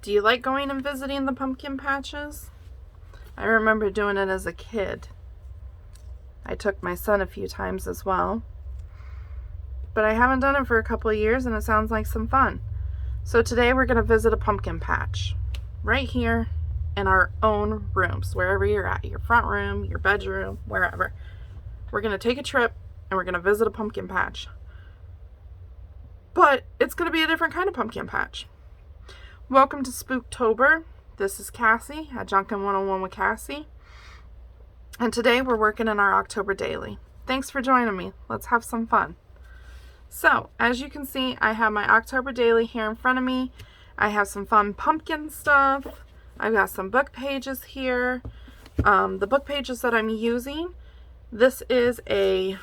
Do you like going and visiting the pumpkin patches? I remember doing it as a kid. I took my son a few times as well. But I haven't done it for a couple of years and it sounds like some fun. So today we're going to visit a pumpkin patch right here in our own rooms, wherever you're at, your front room, your bedroom, wherever. We're going to take a trip and we're going to visit a pumpkin patch. But it's going to be a different kind of pumpkin patch. Welcome to Spooktober. This is Cassie at Junkin 101 with Cassie. And today we're working in our October daily. Thanks for joining me. Let's have some fun. So, as you can see, I have my October daily here in front of me. I have some fun pumpkin stuff. I've got some book pages here. The book pages that I'm using, this is a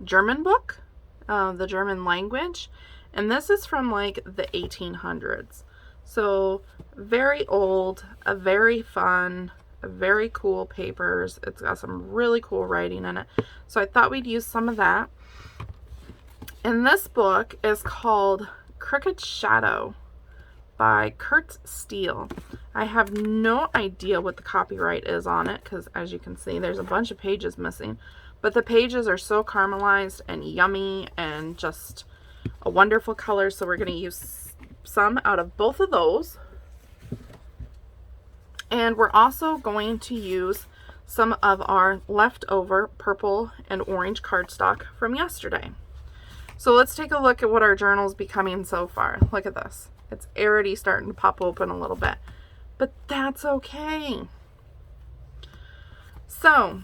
German book, the German language. And this is from like the 1800s. So very old, a very fun, a very cool papers. It's got some really cool writing in it. So I thought we'd use some of that. And this book is called Crooked Shadow by Kurt Steele. I have no idea what the copyright is on it because as you can see, there's a bunch of pages missing. But the pages are so caramelized and yummy and just a wonderful color, so we're going to use some out of both of those. And we're also going to use some of our leftover purple and orange cardstock from yesterday. So let's take a look at what our journal's becoming so far. Look at this. It's already starting to pop open a little bit, but that's okay. So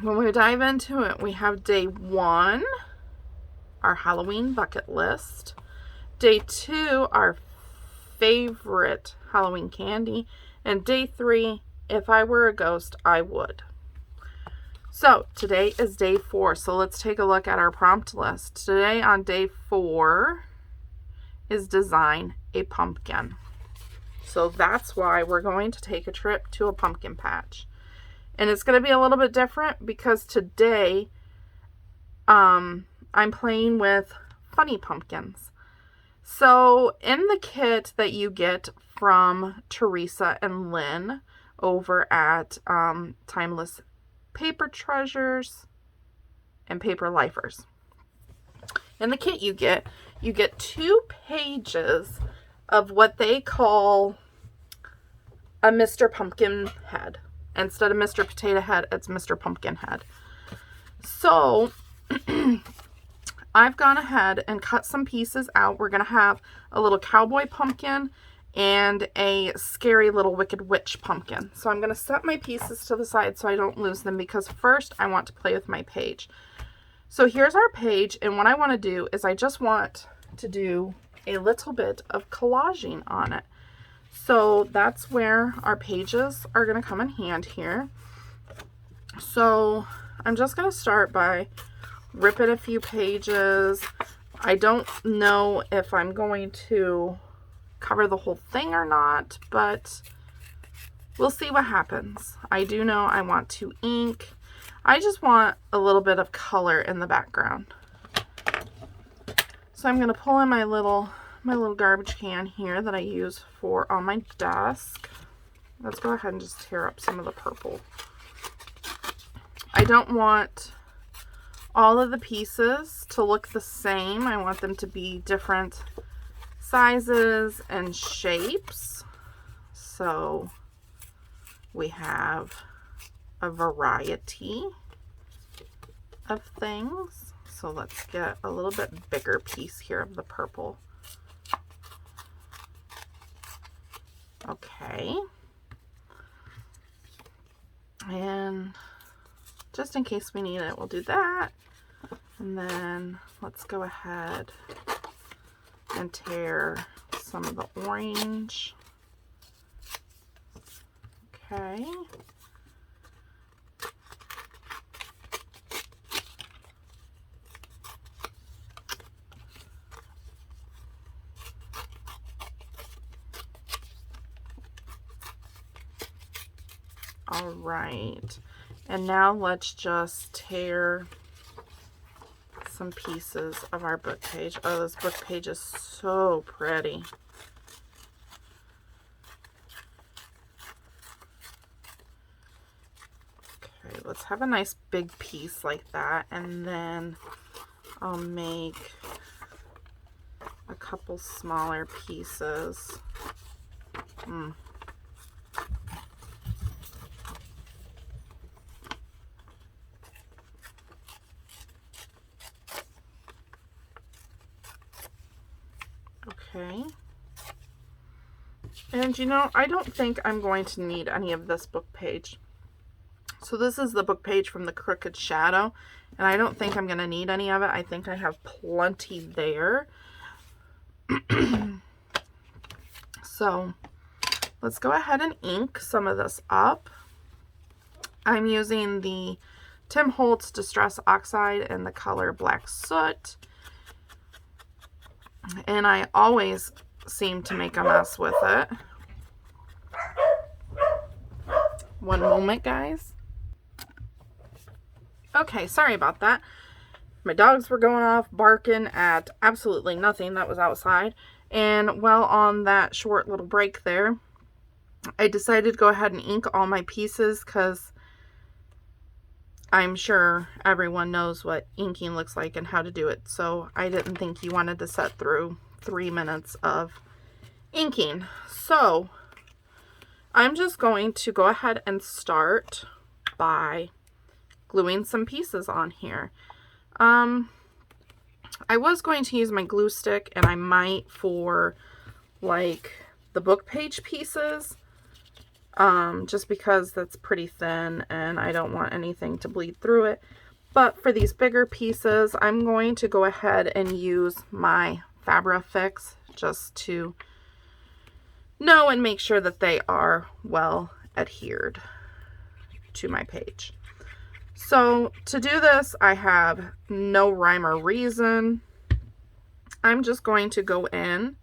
when we dive into it, we have day 1, our Halloween bucket list. Day 2, our favorite Halloween candy. And day 3, if I were a ghost, I would. So today is day 4. So let's take a look at our prompt list. Today on day 4 is design a pumpkin. So that's why we're going to take a trip to a pumpkin patch. And it's going to be a little bit different because today I'm playing with funny pumpkins. So in the kit that you get from Teresa and Lynn over at Timeless Paper Treasures and Paper Lifers, in the kit you get 2 pages of what they call a Mr. Pumpkin head. Instead of Mr. Potato Head, it's Mr. Pumpkin Head. So I've gone ahead and cut some pieces out. We're going to have a little cowboy pumpkin and a scary little wicked witch pumpkin. So I'm going to set my pieces to the side so I don't lose them because first I want to play with my page. So here's our page, and what I want to do is I just want to do a little bit of collaging on it. So that's where our pages are going to come in hand here. So I'm just going to start by ripping a few pages. I don't know if I'm going to cover the whole thing or not, but we'll see what happens. I do know I want to ink. I just want a little bit of color in the background. So I'm going to pull in my little garbage can here that I use for on my desk. Let's go ahead and just tear up some of the purple. I don't want all of the pieces to look the same. I want them to be different sizes and shapes. So we have a variety of things. So let's get a little bit bigger piece here of the purple. Okay. And just in case we need it, we'll do that. And then let's go ahead and tear some of the orange. Okay. All right, and now let's just tear some pieces of our book page. Oh, this book page is so pretty. let's have a nice big piece like that, and then I'll make a couple smaller pieces. Okay. And you know, I don't think I'm going to need any of this book page. So this is the book page from the Crooked Shadow, and I don't think I'm going to need any of it. I think I have plenty there. So let's go ahead and ink some of this up. I'm using the Tim Holtz Distress Oxide in the color Black Soot. And I always seem to make a mess with it. One moment, guys. Okay, sorry about that. My dogs were going off barking at absolutely nothing that was outside. And while on that short little break there, I decided to go ahead and ink all my pieces because I'm sure everyone knows what inking looks like and how to do it. So I didn't think you wanted to sit through 3 minutes of inking. So I'm just going to go ahead and start by gluing some pieces on here. I was going to use my glue stick, and I might for like the book page pieces, just because that's pretty thin and I don't want anything to bleed through it. But for these bigger pieces, I'm going to go ahead and use my Fabri-Fix just to know and make sure that they are well adhered to my page. So to do this, I have no rhyme or reason. I'm just going to go in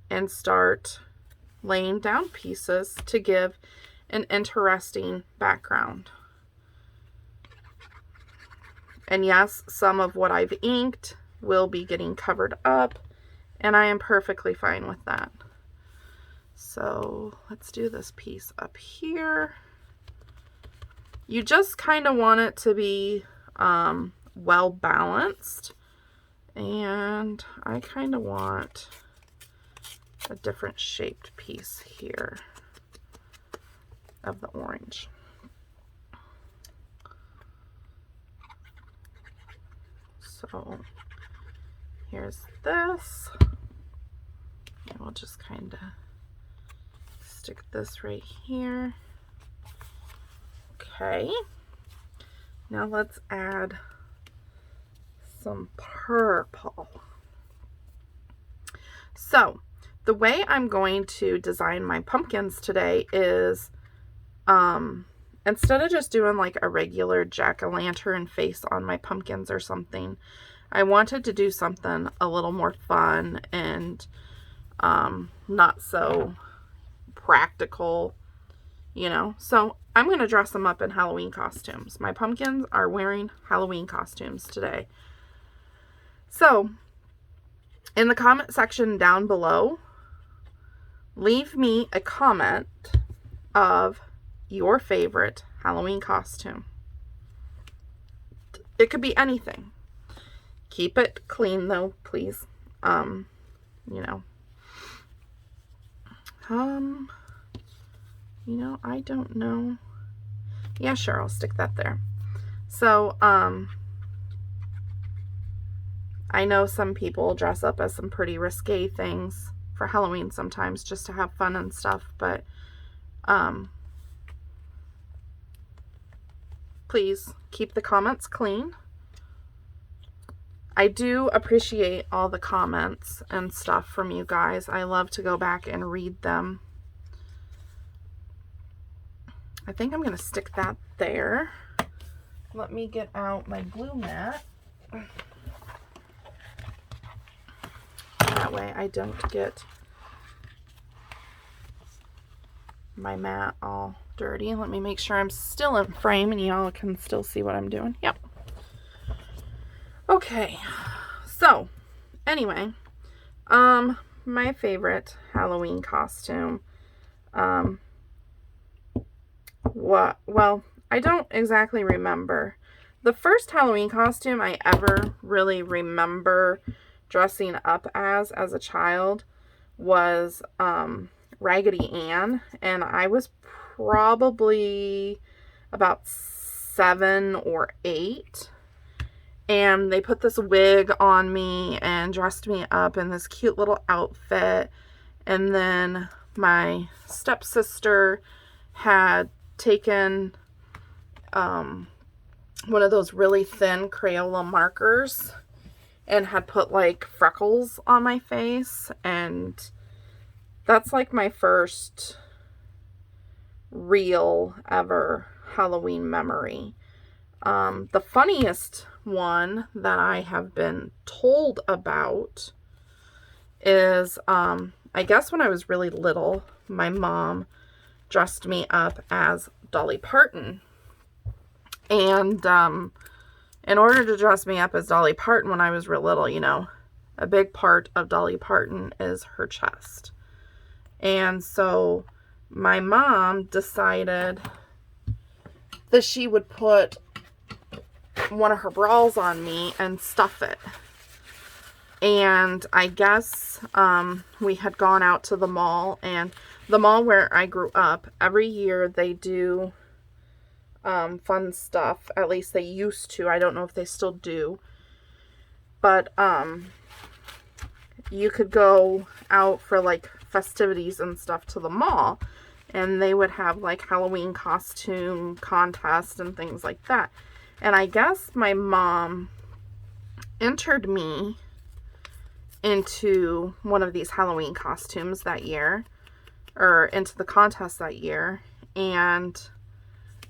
and start laying down pieces to give an interesting background. And yes, some of what I've inked will be getting covered up, and I am perfectly fine with that. So let's do this piece up here. You just kind of want it to be well balanced, and I kind of want a different shaped piece here of the orange. So here's this, and we'll just kind of stick this right here. Okay, now let's add some purple. So the way I'm going to design my pumpkins today is instead of just doing like a regular jack-o'-lantern face on my pumpkins or something, I wanted to do something a little more fun and not so practical, you know. So I'm going to dress them up in Halloween costumes. My pumpkins are wearing Halloween costumes today. So in the comment section down below, leave me a comment of your favorite Halloween costume. It could be anything. Keep it clean though, please. You know. You know, I don't know. Yeah, sure, I'll stick that there. So, I know some people dress up as some pretty risque things for Halloween sometimes just to have fun and stuff, but please keep the comments clean. I do appreciate all the comments and stuff from you guys. I love to go back and read them. I think I'm going to stick that there. Let me get out my glue mat. That way I don't get my mat all dirty. Let me make sure I'm still in frame and y'all can still see what I'm doing. Yep. Okay. So, anyway, my favorite Halloween costume, well, I don't exactly remember. The first Halloween costume I ever really remember dressing up as a child was Raggedy Ann, and I was probably about 7 or 8. And they put this wig on me and dressed me up in this cute little outfit. And then my stepsister had taken one of those really thin Crayola markers and had put like freckles on my face. And that's like my first real ever Halloween memory. The funniest one that I have been told about is, I guess when I was really little, my mom dressed me up as Dolly Parton. And in order to dress me up as Dolly Parton when I was real little, you know, a big part of Dolly Parton is her chest. And so my mom decided that she would put one of her bras on me and stuff it. And I guess we had gone out to the mall, and the mall where I grew up, every year they do fun stuff. At least they used to. I don't know if they still do. But you could go out for like festivities and stuff to the mall, and they would have like Halloween costume contests and things like that. And I guess my mom entered me into one of these Halloween costumes that year, or into the contest that year, and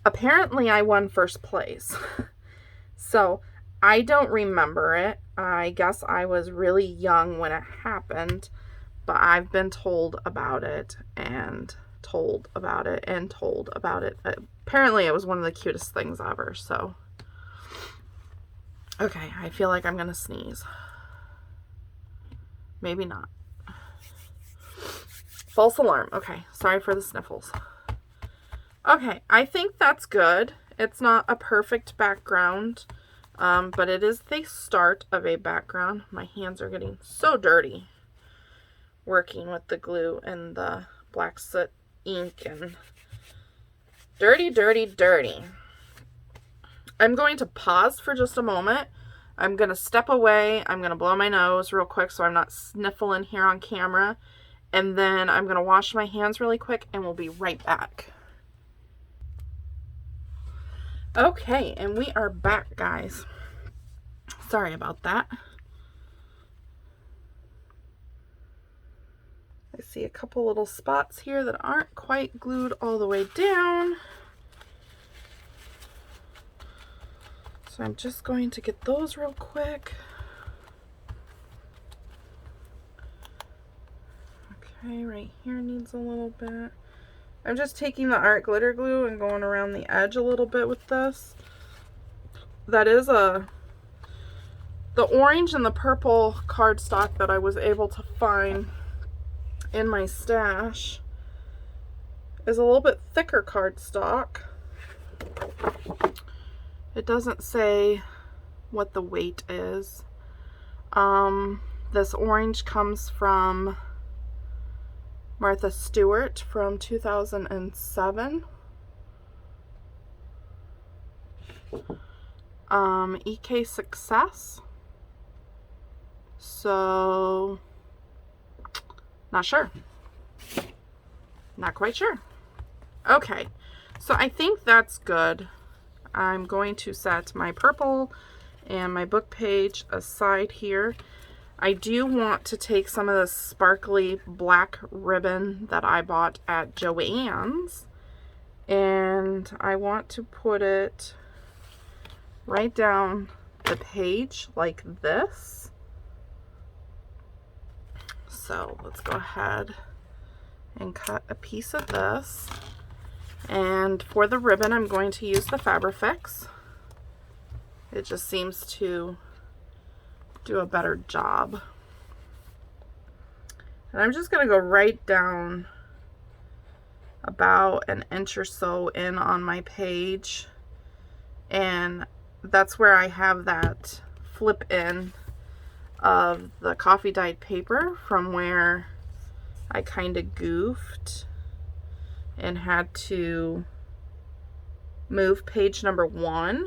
apparently I won first place. So I don't remember it. I guess I was really young when it happened, but I've been told about it and told about it and told about it. Apparently it was one of the cutest things ever. So okay, I feel like I'm gonna sneeze. Maybe not. False alarm. Okay, sorry for the sniffles. Okay, I think that's good. It's not a perfect background, but it is the start of a background. My hands are getting so dirty working with the glue and the black soot ink and dirty, dirty, dirty. I'm going to pause for just a moment. I'm going to step away. I'm going to blow my nose real quick so I'm not sniffling here on camera. And then I'm going to wash my hands really quick and we'll be right back. Okay, and we are back, guys. Sorry about that. I see a couple little spots here that aren't quite glued all the way down. So I'm just going to get those real quick. Okay, right here needs a little bit. I'm just taking the art glitter glue and going around the edge a little bit with this. That is the orange and the purple cardstock that I was able to find in my stash is a little bit thicker cardstock. It doesn't say what the weight is. This orange comes from Martha Stewart from 2007. EK Success. So, not sure. Not quite sure. Okay, so I think that's good. I'm going to set my purple and my book page aside here. I do want to take some of this sparkly black ribbon that I bought at Joann's, and I want to put it right down the page like this. So let's go ahead and cut a piece of this. And for the ribbon, I'm going to use the Fabrifix. It just seems to do a better job. And I'm just going to go right down about an inch or so in on my page And that's where I have that flip in of the coffee dyed paper from where I kind of goofed and had to move page number 1.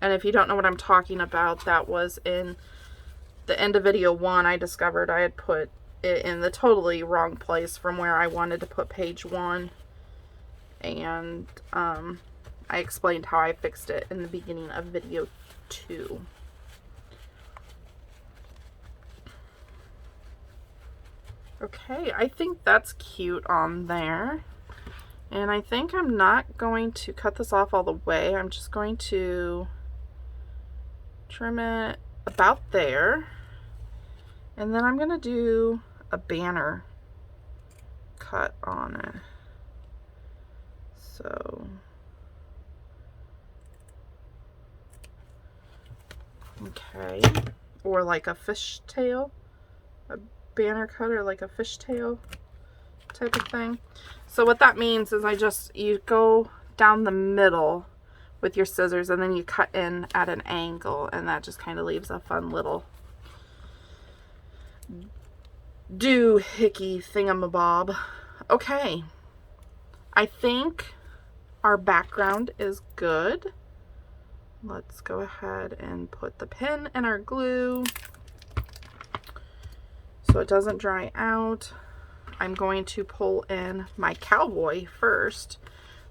And if you don't know what I'm talking about, that was in the end of video 1. I discovered I had put it in the totally wrong place from where I wanted to put page 1. And I explained how I fixed it in the beginning of video 2. Okay, I think that's cute on there. And I think I'm not going to cut this off all the way. I'm just going to trim it about there. And then I'm going to do a banner cut on it. So, okay. Or like a fishtail. A banner cut or like a fishtail type of thing. So what that means is you go down the middle with your scissors and then you cut in at an angle, and that just kind of leaves a fun little doohickey thingamabob. Okay, I think our background is good. Let's go ahead and put the pin in our glue so it doesn't dry out. I'm going to pull in my cowboy first.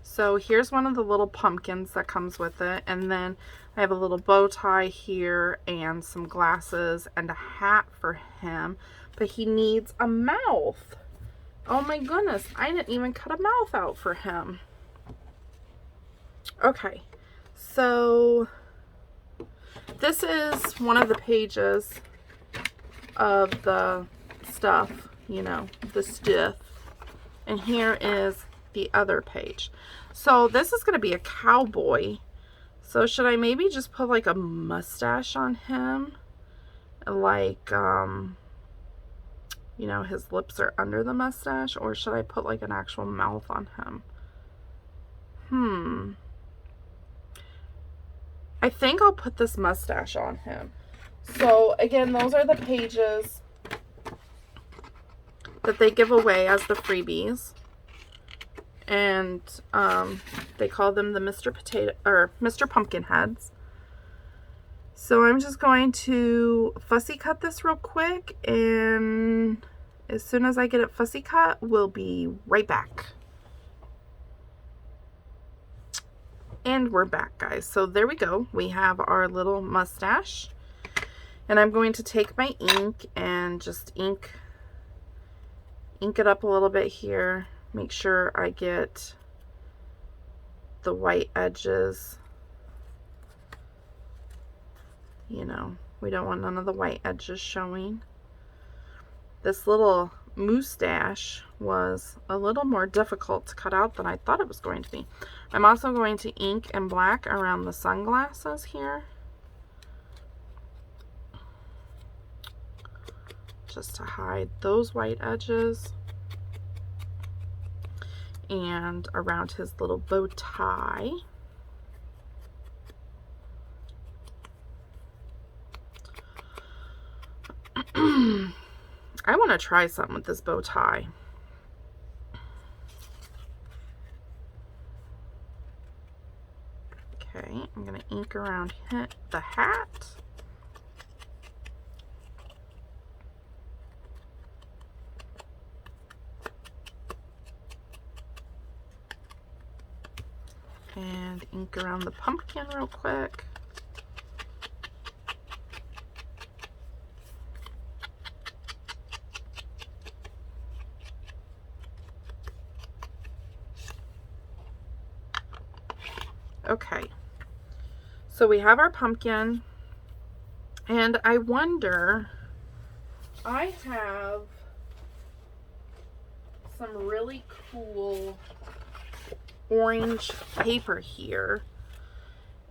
So here's one of the little pumpkins that comes with it, and then I have a little bow tie here and some glasses and a hat for him, but he needs a mouth. Oh my goodness, I didn't even cut a mouth out for him. Okay, so this is one of the pages of the stuff, you know, the stuff, and here is the other page. So this is going to be a cowboy. So should I maybe just put like a mustache on him? Like, you know, his lips are under the mustache, or should I put like an actual mouth on him? I think I'll put this mustache on him. So again, those are the pages that they give away as the freebies. And they call them the Mr. Pumpkin heads. So I'm just going to fussy cut this real quick, and as soon as I get it fussy cut, we'll be right back. And we're back, guys. So there we go. We have our little mustache. And I'm going to take my ink and just ink it up a little bit here. Make sure I get the white edges. You know, we don't want none of the white edges showing. This little mustache was a little more difficult to cut out than I thought it was going to be. I'm also going to ink in black around the sunglasses here, just to hide those white edges, and around his little bow tie. I want to try something with this bow tie. Okay, I'm going to ink around the hat. And ink around the pumpkin real quick. Okay, so we have our pumpkin, and I wonder, I have some really cool orange paper here,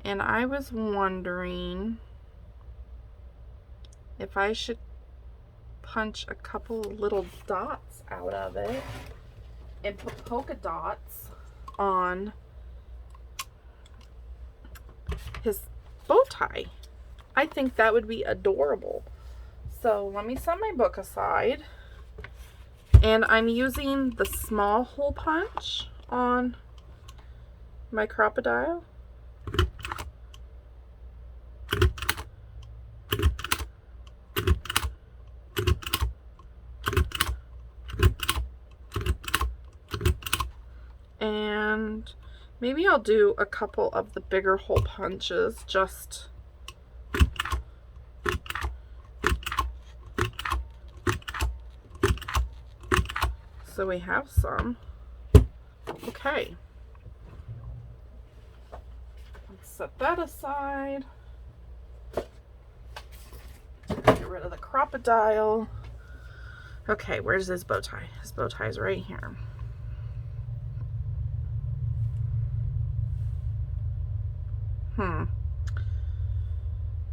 and I was wondering if I should punch a couple little dots out of it and put polka dots on his bow tie. I think that would be adorable. So let me set my book aside. And I'm using the small hole punch on my crocodile. And maybe I'll do a couple of the bigger hole punches just so we have some. Okay. Let's set that aside. Get rid of the crocodile. Okay, where's his bow tie? His bow tie is right here.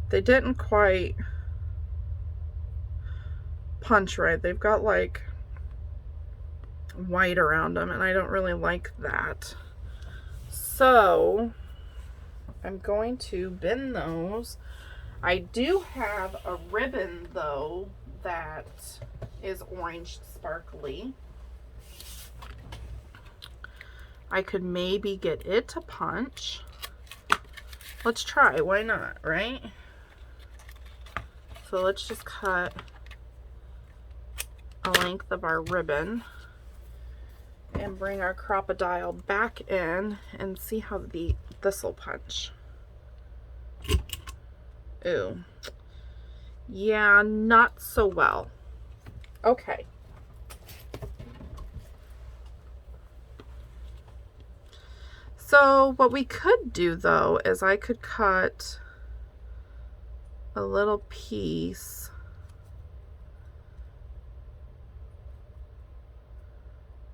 They didn't quite punch right. They've got like white around them, and I don't really like that. So I'm going to bend those. I do have a ribbon though that is orange sparkly. I could maybe get it to punch. Let's try, why not, right? So let's just cut a length of our ribbon and bring our crocodile back in and see how this will punch. Ooh. Yeah, not so well. Okay. So what we could do though is I could cut a little piece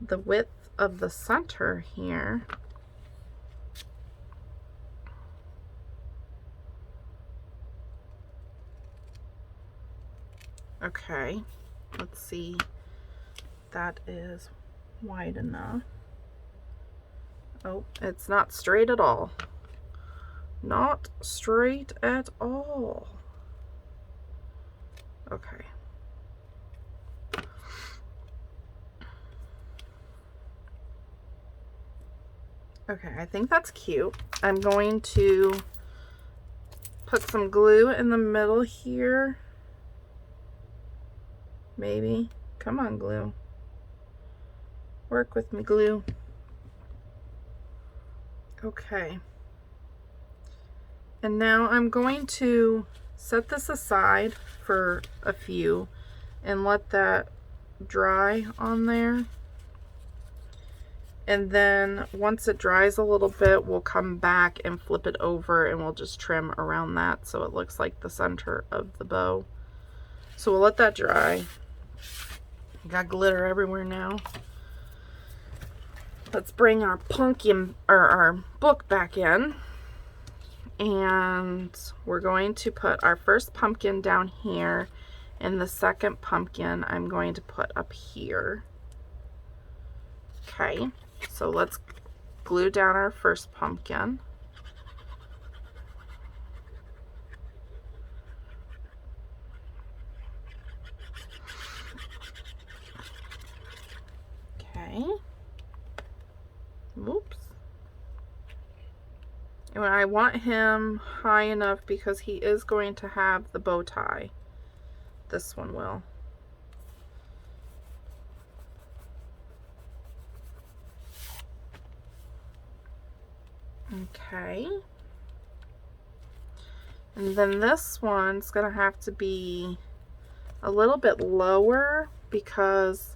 the width of the center here. Okay, let's see. That is wide enough. Oh, it's not straight at all. Not straight at all. Okay. Okay, I think that's cute. I'm going to put some glue in the middle here. Maybe. Come on, glue. Work with me, glue. Okay. And now I'm going to set this aside for a few and let that dry on there. And then once it dries a little bit, we'll come back and flip it over and we'll just trim around that so it looks like the center of the bow. So we'll let that dry. Got glitter everywhere now. Let's bring our pumpkin or our book back in. And we're going to put our first pumpkin down here, and the second pumpkin I'm going to put up here. Okay, so let's glue down our first pumpkin. Okay. Oops. And I want him high enough because he is going to have the bow tie. This one will. Okay. And then this one's gonna have to be a little bit lower because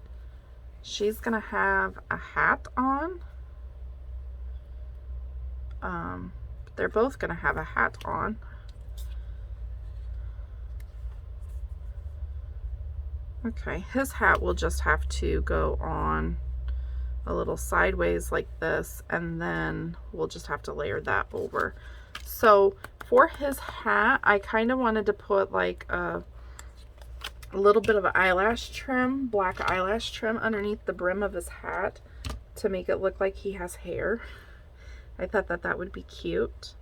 she's gonna have a hat on. They're both gonna have a hat on. Okay, his hat will just have to go on a little sideways like this, and then we'll just have to layer that over. So for his hat, I kind of wanted to put like a little bit of eyelash trim, black eyelash trim underneath the brim of his hat. to make it look like he has hair. I thought that that would be cute.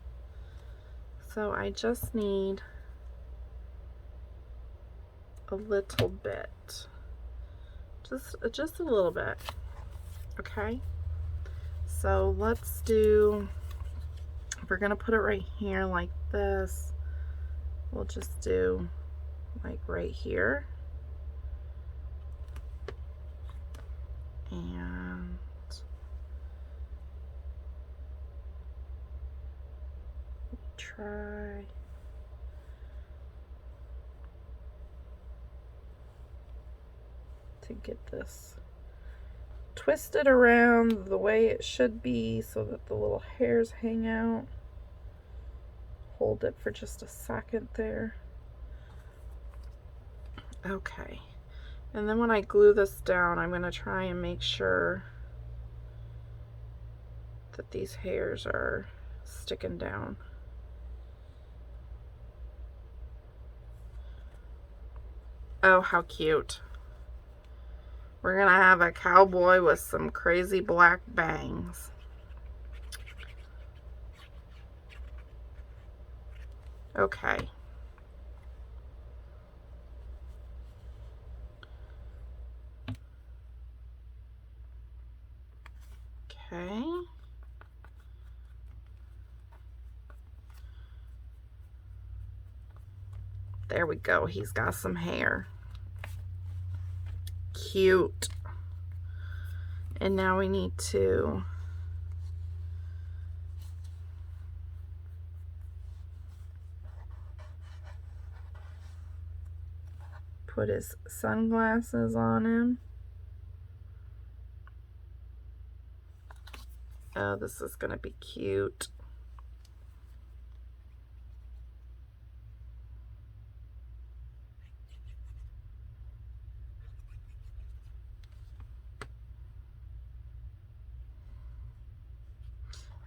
So I just need a little bit. Just a little bit. Okay? So let's do, we're gonna put it right here like this. We'll just do like right here. And try to get this twisted around the way it should be so that the little hairs hang out. Hold it for just a second there. Okay. And then when I glue this down, I'm going to try and make sure that these hairs are sticking down. Oh, how cute. We're going to have a cowboy with some crazy black bangs. Okay. Okay. There we go. He's got some hair. Cute. And now we need to put his sunglasses on him. Oh, this is going to be cute.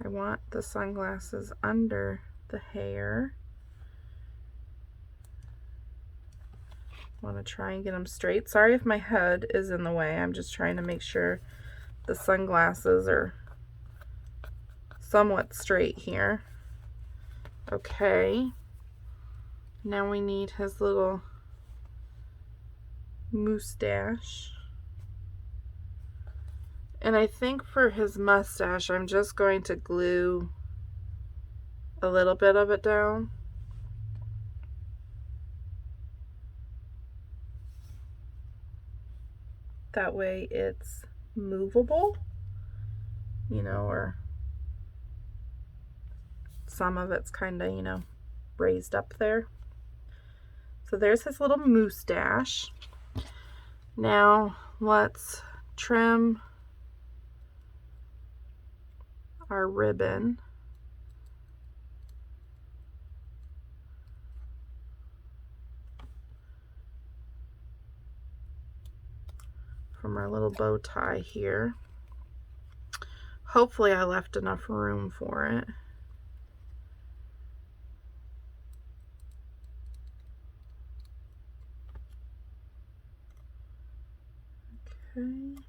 I want the sunglasses under the hair. I want to try and get them straight. Sorry if my head is in the way. I'm just trying to make sure the sunglasses are somewhat straight here. Okay. Now we need his little mustache. And I think for his mustache, I'm just going to glue a little bit of it down. That way it's movable, you know, or some of it's kind of, you know, raised up there. So there's his little mustache. Now let's trim our ribbon. From our little bow tie here. Hopefully I left enough room for it. Okay.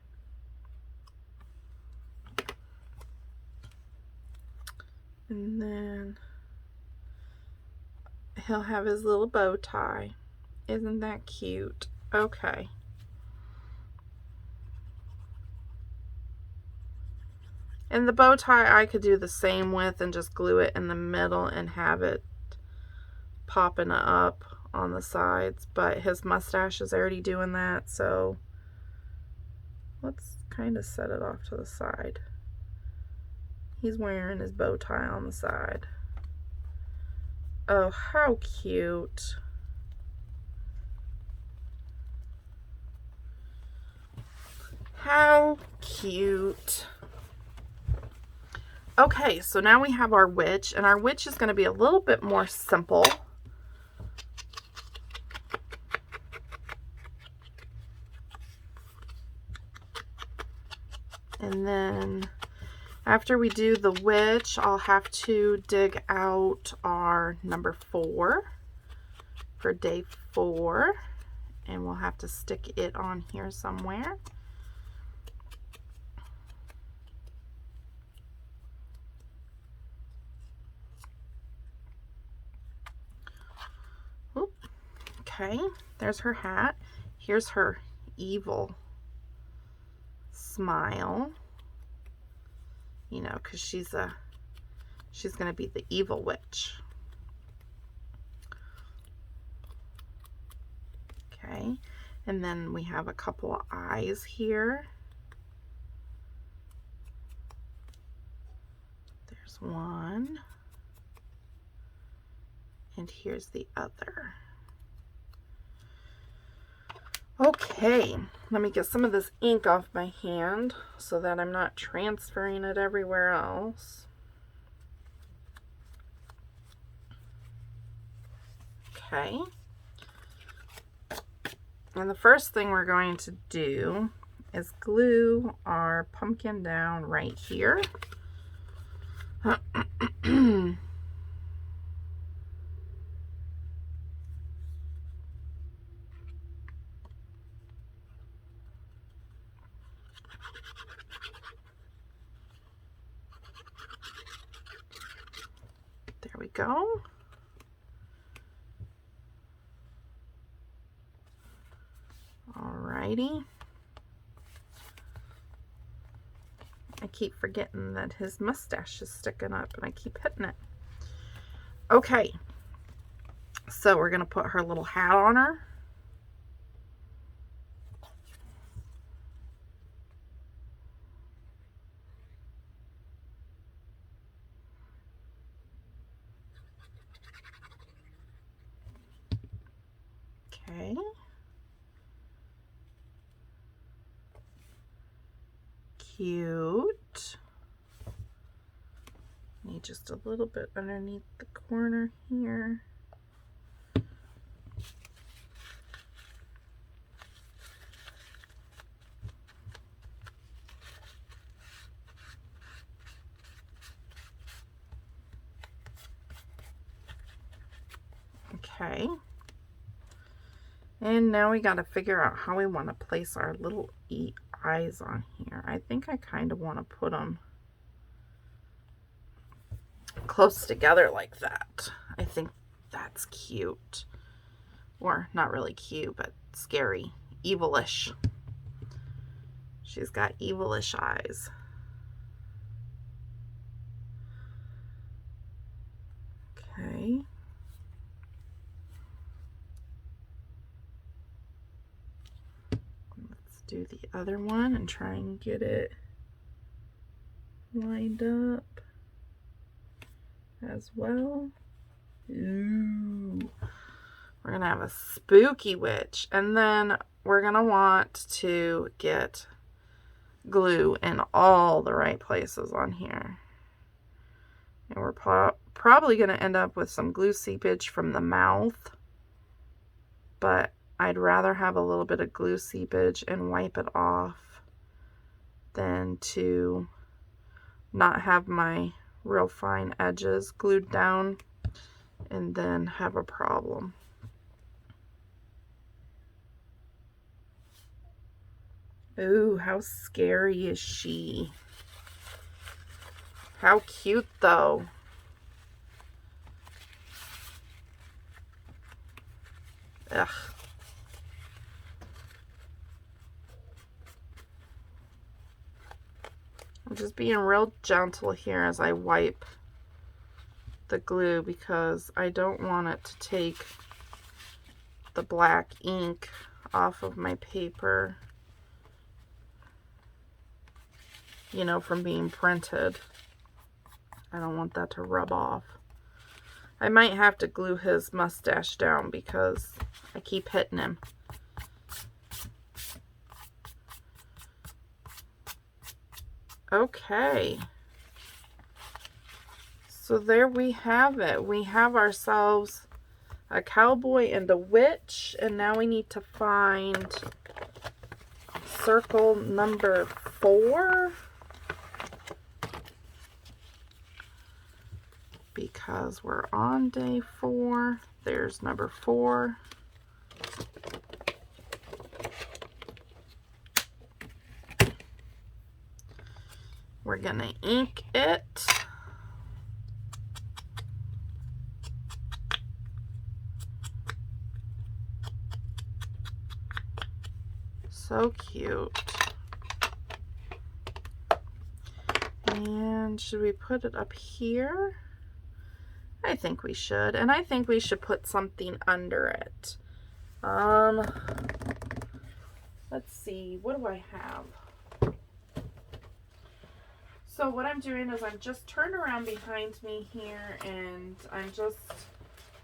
And then he'll have his little bow tie. Isn't that cute? Okay. And the bow tie I could do the same with and just glue it in the middle and have it popping up on the sides, but his mustache is already doing that, so let's kind of set it off to the side. He's wearing his bow tie on the side. Oh, how cute. How cute. Okay, so now we have our witch, and our witch is going to be a little bit more simple. And then after we do the witch, I'll have to dig out our number 4 for day 4, and we'll have to stick it on here somewhere. Okay, there's her hat. Here's her evil smile. You know, because she's going to be the evil witch. Okay, and then we have a couple of eyes here. There's one. And here's the other. Okay, let me get some of this ink off my hand so that I'm not transferring it everywhere else. Okay. And the first thing we're going to do is glue our pumpkin down right here. There we go. Alrighty. I keep forgetting that his mustache is sticking up and I keep hitting it. Okay. So we're going to put her little hat on her. Okay. Cute. Need just a little bit underneath the corner here. Okay. And now we got to figure out how we want to place our little eyes on here. I think I kind of want to put them close together like that. I think that's cute. Or not really cute, but scary. Evilish. She's got evilish eyes. Okay. Let's do the other one and try and get it lined up as well. Ooh. We're going to have a spooky witch. And then we're going to want to get glue in all the right places on here. And we're probably going to end up with some glue seepage from the mouth. But I'd rather have a little bit of glue seepage and wipe it off than to not have my real fine edges glued down and then have a problem. Ooh, how scary is she? How cute, though. Ugh. I'm just being real gentle here as I wipe the glue because I don't want it to take the black ink off of my paper, you know, from being printed. I don't want that to rub off. I might have to glue his mustache down because I keep hitting him. Okay. So there we have it. We have ourselves a cowboy and a witch, and now we need to find circle number 4. Because we're on day 4. There's number 4. We're gonna ink it. So cute. And should we put it up here? I think we should. And I think we should put something under it. Let's see. What do I have? So what I'm doing is I'm just turned around behind me here, and I'm just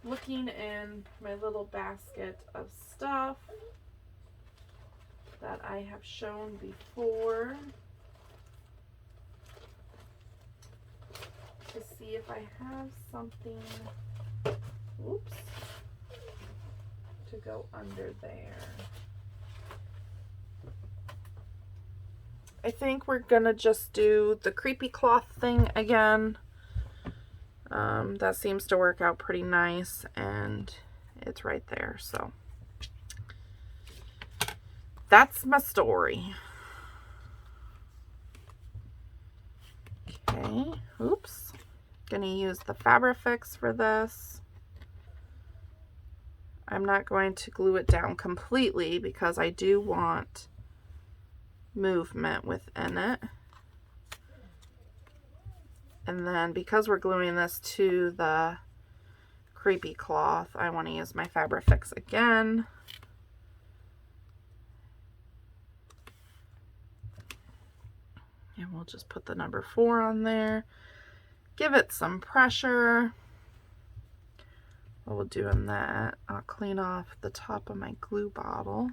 looking in my little basket of stuff that I have shown before to see if I have something, oops, to go under there. I think we're gonna just do the creepy cloth thing again. That seems to work out pretty nice, and it's right there. So that's my story. Okay, oops. Gonna use the Fabrifix for this. I'm not going to glue it down completely because I do want movement within it. And then because we're gluing this to the creepy cloth, I want to use my Fabrifix again. And we'll just put the number 4 on there. Give it some pressure. While we're doing that, I'll clean off the top of my glue bottle.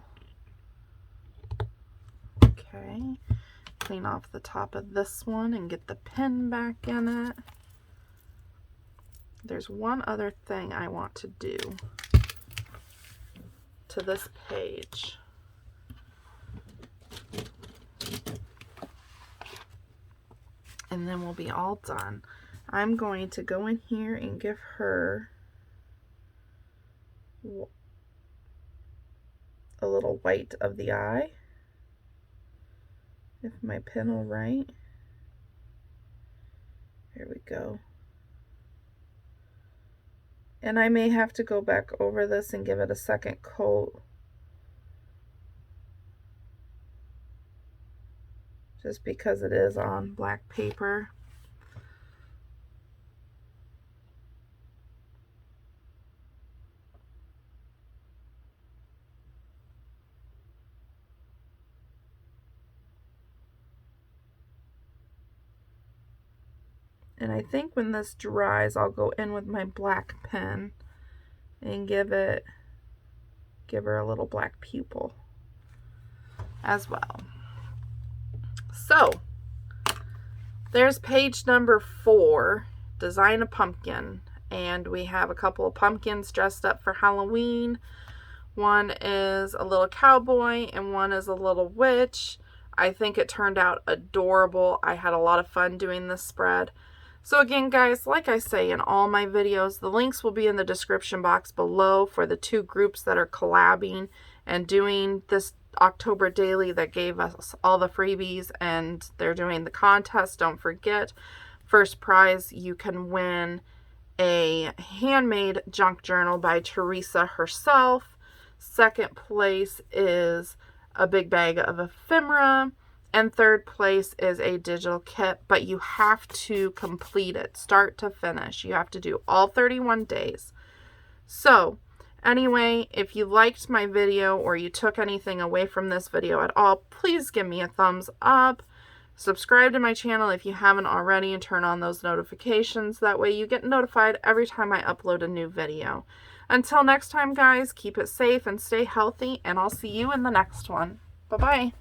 Okay. Clean off the top of this one and get the pin back in it. There's one other thing I want to do to this page. And then we'll be all done. I'm going to go in here and give her a little white of the eye. If my pen will write. There we go. And I may have to go back over this and give it a second coat. Just because it is on black paper. And I think when this dries, I'll go in with my black pen and give her a little black pupil as well. So, there's page number 4, Design a Pumpkin. And we have a couple of pumpkins dressed up for Halloween. One is a little cowboy and one is a little witch. I think it turned out adorable. I had a lot of fun doing this spread. So again, guys, like I say in all my videos, the links will be in the description box below for the 2 groups that are collabing and doing this October daily that gave us all the freebies, and they're doing the contest. Don't forget, first prize, you can win a handmade junk journal by Teresa herself. Second place is a big bag of ephemera. And third place is a digital kit, but you have to complete it start to finish. You have to do all 31 days. So anyway, if you liked my video or you took anything away from this video at all, please give me a thumbs up. Subscribe to my channel if you haven't already and turn on those notifications. That way you get notified every time I upload a new video. Until next time, guys, keep it safe and stay healthy, and I'll see you in the next one. Bye-bye.